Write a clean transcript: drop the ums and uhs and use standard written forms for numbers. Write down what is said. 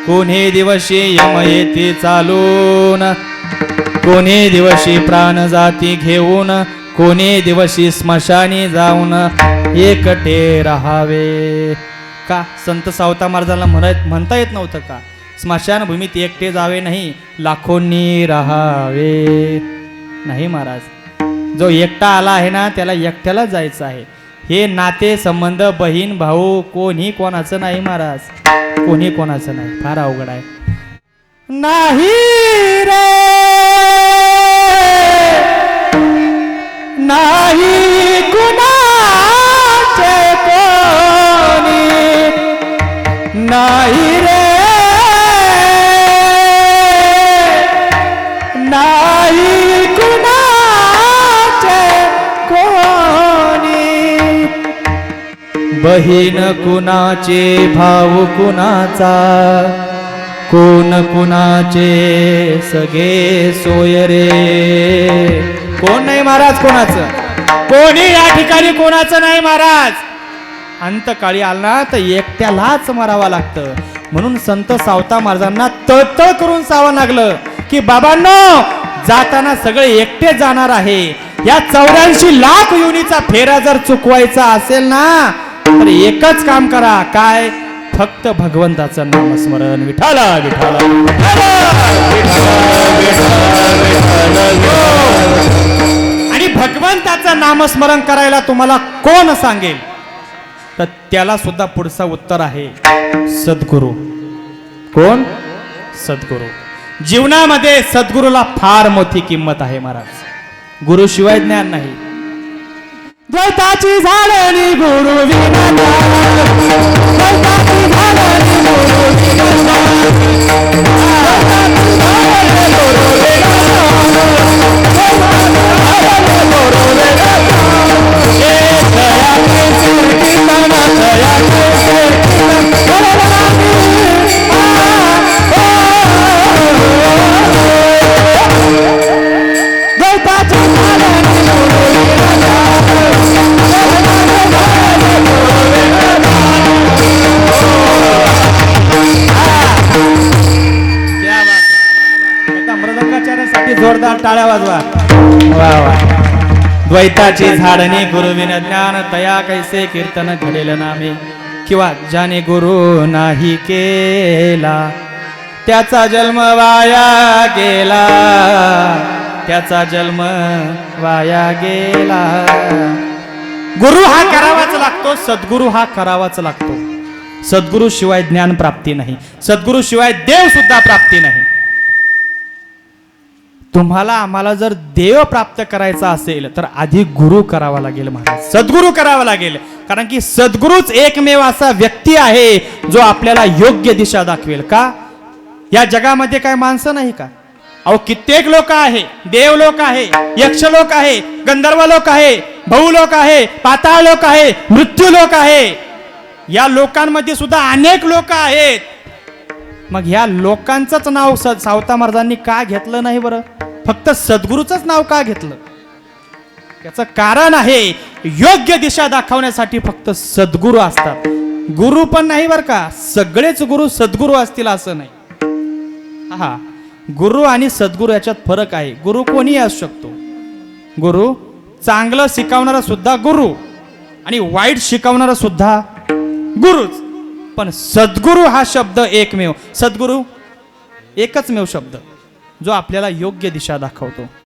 कोणी दिवशी यम येते चालून, कोणी दिवशी प्राण जाती घेऊन, कोणी दिवशी स्मशानी जाऊन एकटे राहावे. का संत सावता महाराजांना म्हणता येत नव्हतं का स्मशानभूमीत एकटे जावे नाही, लाखोंनी राहावे? नाही महाराज, जो एकटा आला आहे ना त्याला एकट्याला जायचं आहे. हे नाते संबंध बहीण भाऊ कोणी कोणाचं नाही महाराज, कोणी कोणाचं नाही. फार अवघड आहे. नाही रे नाही कुणाचे कोणी, नाही रे नाही कुणाचे कोणी. बहीण कुणाचे भाऊ कुणाचा, कोण कुणाचे सगळे सोय रे. कोण नाही महाराज कोणाचं, कोणी या ठिकाणी कोणाचं नाही महाराज. अंतकाळी आला तर एकट्यालाच मरावं लागतं. म्हणून संत सावता महाराजांना तळतळ करून सावं लागलं की बाबांनो, जाताना सगळे एकटे जाणार आहे. या 84 लाख योनीचा फेरा जर चुकवायचा असेल ना तर एकच काम करा. काय? फक्त भगवंताचं नामस्मरण. विठाला विठाला आणि भगवंताचं नामस्मरण करायला तुम्हाला कोण सांगेल? तर त्याला सुद्धा पुढचं उत्तर आहे सद्गुरू. कोण? सद्गुरू. जीवनामध्ये सद्गुरूला फार मोठी किंमत आहे महाराज. गुरुशिवाय ज्ञान नाही. द्वैताची झाडणी गुरु विना, द्वैताची झाडणी गुरु विना, जोरदार टाळ्या वाजवा. वा वा. द्वैताची झाडणी गुरुविन ज्ञान, तया कैसे कीर्तन घडेल नामे. किंवा ज्याने गुरु नाही केला त्याचा जन्म वाया गेला, त्याचा जन्म वाया गेला. गुरु हा करावाच लागतो, सद्गुरु हा करावाच लागतो. सद्गुरु शिवाय ज्ञान प्राप्ती नाही, सद्गुरु शिवाय देव सुद्धा प्राप्ती नाही. तुम्हाला आम्हाला जर देव प्राप्त करायचा असेल तर आधी गुरु करावा लागेल महाराज, सद्गुरु करावा लागेल. कारण की सद्गुरुच एकमेव असा व्यक्ती आहे जो आपल्याला योग्य दिशा दाखवेल. का? या जगामध्ये काय माणसं नाही का? अहो कित्येक लोक आहे, देव लोक आहे, यक्ष लोक आहे, गंधर्व लोक आहे, भाऊ लोक आहे, पाताळ लोक आहे, मृत्यू लोक आहे. या लोकांमध्ये सुद्धा अनेक लोक आहेत. मग ह्या लोकांचंच नाव सावता महाराजांनी का घेतलं नाही बरं? फक्त सद्गुरूचंच नाव का घेतलं? याचं कारण आहे योग्य दिशा दाखवण्यासाठी फक्त सद्गुरू असतात. गुरु पण नाही बरं का, सगळेच गुरु सद्गुरू असतील असं नाही. हा, गुरु आणि सद्गुरू याच्यात फरक आहे. गुरु कोणीही असू शकतो. गुरु चांगलं शिकवणारा सुद्धा गुरु आणि वाईट शिकवणारा सुद्धा गुरुच. पण सद्गुरू हा शब्द एकमेव, सद्गुरू एकच मेव शब्द जो आपल्याला योग्य दिशा दाखवतो.